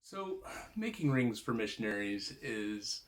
So making rings for missionaries is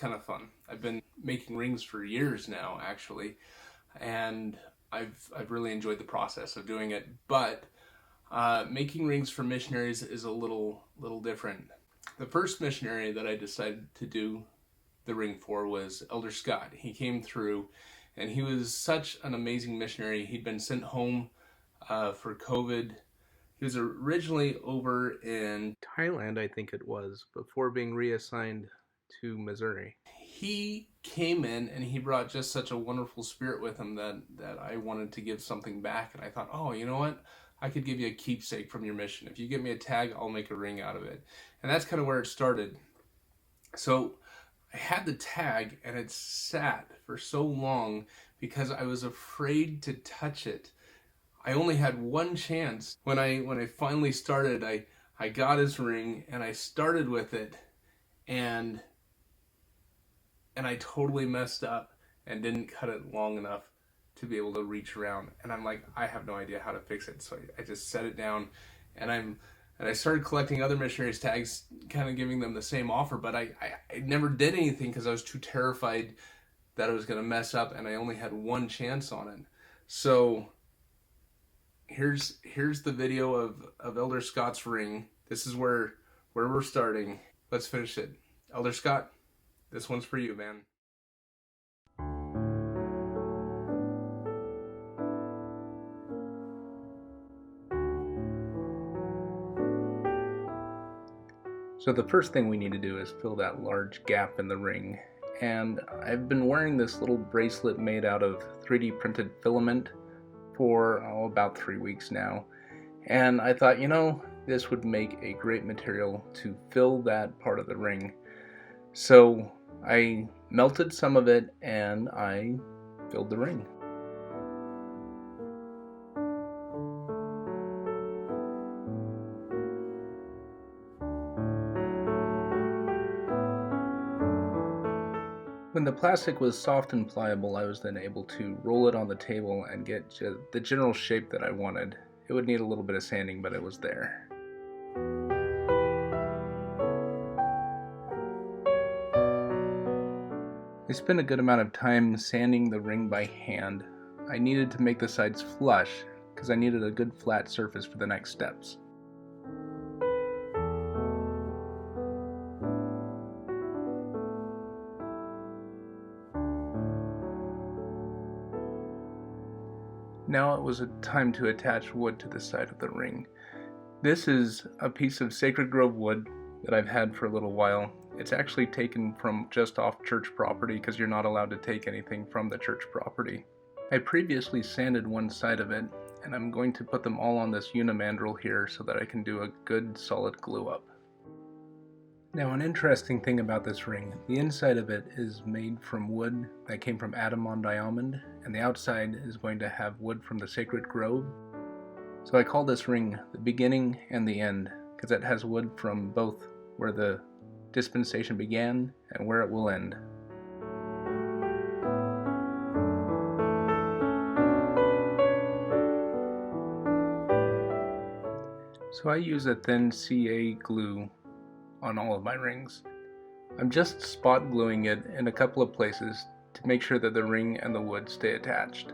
kind of fun. I've been making rings for years now, actually, and I've really enjoyed the process of doing it. But making rings for missionaries is a little different. The first missionary that I decided to do the ring for was Elder Scott. He came through, and he was such an amazing missionary. He'd been sent home for COVID. He was originally over in Thailand, I think it was, before being reassigned to Missouri. He came in and he brought just such a wonderful spirit with him that I wanted to give something back. And I thought, oh, you know what? I could give you a keepsake from your mission. If you give me a tag, I'll make a ring out of it. And that's kind of where it started. So I had the tag and it sat for so long because I was afraid to touch it. I only had one chance. When I finally started, I got his ring and I started with it and I totally messed up and didn't cut it long enough to be able to reach around. And I'm like, I have no idea how to fix it. So I just set it down and I started collecting other missionaries' tags, kind of giving them the same offer, but I never did anything because I was too terrified that I was going to mess up and I only had one chance on it. So here's the video of Elder Scott's ring. This is where we're starting. Let's finish it. Elder Scott, this one's for you, man. So the first thing we need to do is fill that large gap in the ring. And I've been wearing this little bracelet made out of 3D printed filament for about 3 weeks now. And I thought, this would make a great material to fill that part of the ring. So I melted some of it and I filled the ring. When the plastic was soft and pliable, I was then able to roll it on the table and get the general shape that I wanted. It would need a little bit of sanding, but it was there. I spent a good amount of time sanding the ring by hand. I needed to make the sides flush because I needed a good flat surface for the next steps. Now it was a time to attach wood to the side of the ring. This is a piece of Sacred Grove wood that I've had for a little while. It's actually taken from just off church property because you're not allowed to take anything from the church property. I previously sanded one side of it, and I'm going to put them all on this unimandrel here so that I can do a good solid glue up. Now, an interesting thing about this ring, the inside of it is made from wood that came from Adam-ondi-Ahman, and the outside is going to have wood from the Sacred Grove. So I call this ring the beginning and the end, because it has wood from both where the dispensation began and where it will end. So I use a thin CA glue on all of my rings. I'm just spot gluing it in a couple of places to make sure that the ring and the wood stay attached.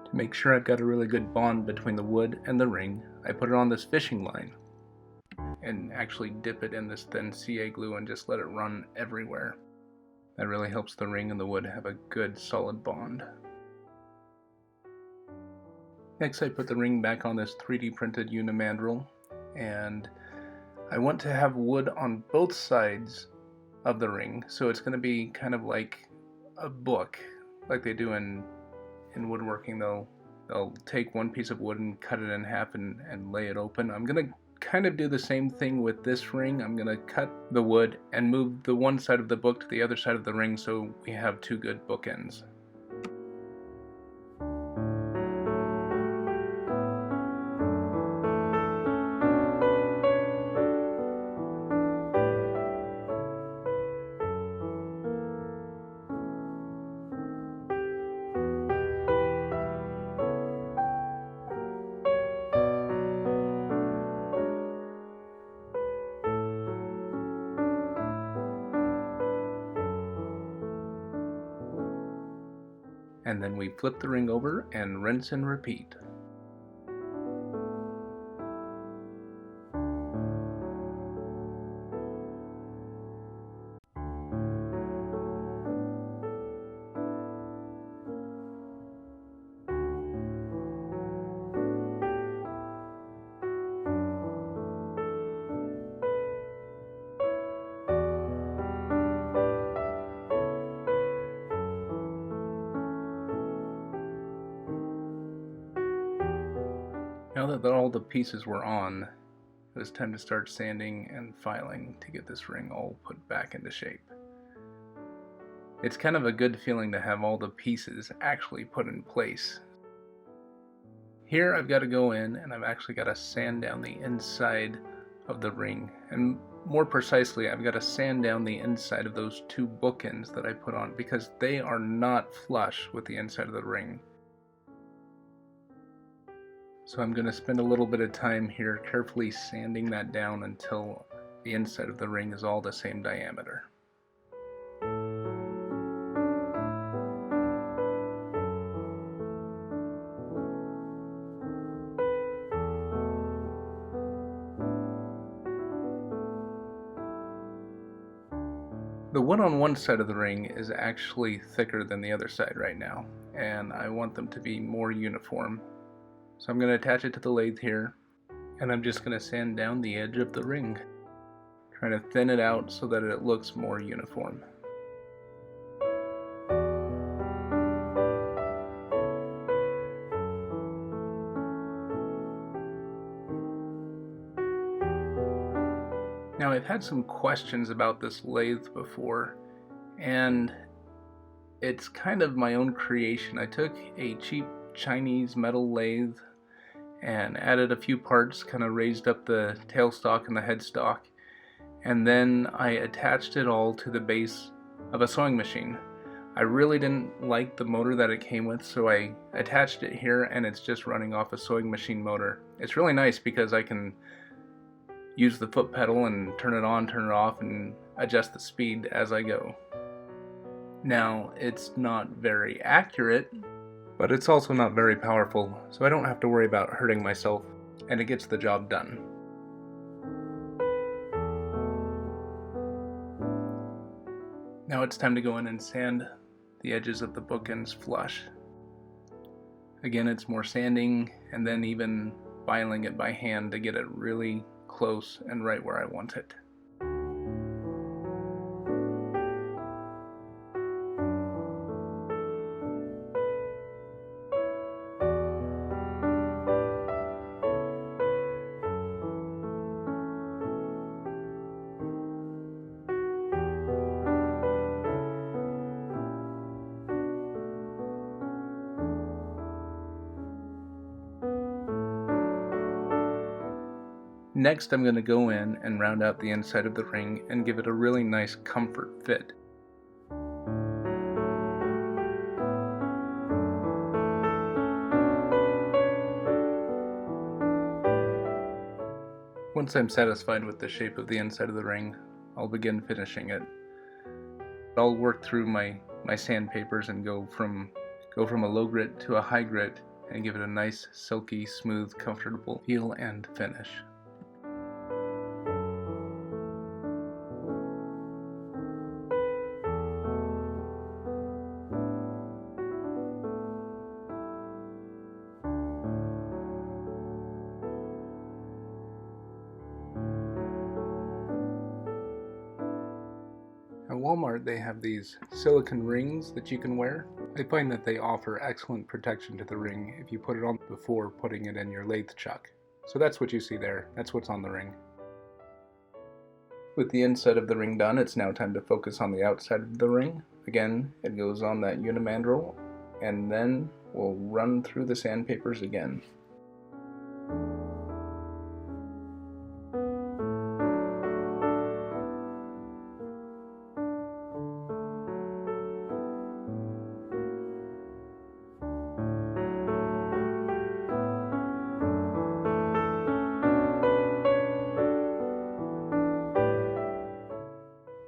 To make sure I've got a really good bond between the wood and the ring, I put it on this fishing line and actually dip it in this thin CA glue and just let it run everywhere. That really helps the ring and the wood have a good solid bond. Next, I put the ring back on this 3D printed unimandrel, and I want to have wood on both sides of the ring, so it's going to be kind of like a book, like they do in woodworking. They'll take one piece of wood and cut it in half and lay it open. I'm going to kind of do the same thing with this ring. I'm going to cut the wood and move the one side of the book to the other side of the ring so we have two good bookends. and then we flip the ring over and rinse and repeat. Now that all the pieces were on, it was time to start sanding and filing to get this ring all put back into shape. It's kind of a good feeling to have all the pieces actually put in place. Here I've got to go in and I've actually got to sand down the inside of the ring, and more precisely I've got to sand down the inside of those two bookends that I put on because they are not flush with the inside of the ring. So I'm going to spend a little bit of time here carefully sanding that down until the inside of the ring is all the same diameter. The one on one side of the ring is actually thicker than the other side right now, and I want them to be more uniform. So I'm going to attach it to the lathe here, and I'm just going to sand down the edge of the ring, trying to thin it out so that it looks more uniform. Now I've had some questions about this lathe before, and it's kind of my own creation. I took a cheap Chinese metal lathe and added a few parts, kind of raised up the tailstock and the headstock, and then I attached it all to the base of a sewing machine. I really didn't like the motor that it came with, so I attached it here and it's just running off a sewing machine motor. It's really nice because I can use the foot pedal and turn it on, turn it off, and adjust the speed as I go. Now, it's not very accurate, but it's also not very powerful, so I don't have to worry about hurting myself, and it gets the job done. Now it's time to go in and sand the edges of the bookends flush. Again, it's more sanding and then even filing it by hand to get it really close and right where I want it. Next, I'm going to go in and round out the inside of the ring and give it a really nice comfort fit. Once I'm satisfied with the shape of the inside of the ring, I'll begin finishing it. I'll work through my sandpapers and go from a low grit to a high grit and give it a nice, silky, smooth, comfortable feel and finish. At Walmart, they have these silicone rings that you can wear. I find that they offer excellent protection to the ring if you put it on before putting it in your lathe chuck. So that's what you see there. That's what's on the ring. With the inside of the ring done, it's now time to focus on the outside of the ring. Again, it goes on that unimandrel, and then we'll run through the sandpapers again.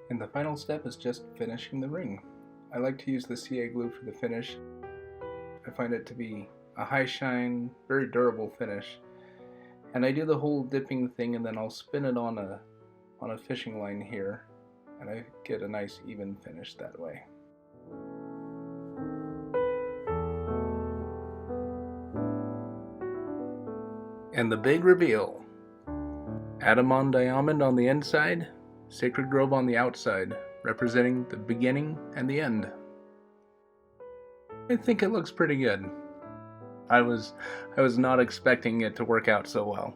And the final step is just finishing the ring. I like to use the CA glue for the finish. I find it to be a high shine, very durable finish. And I do the whole dipping thing, and then I'll spin it on a fishing line here, and I get a nice even finish that way. And the big reveal. Adam-ondi-Ahman on the inside, Sacred Grove on the outside, representing the beginning and the end. I think it looks pretty good. I was not expecting it to work out so well.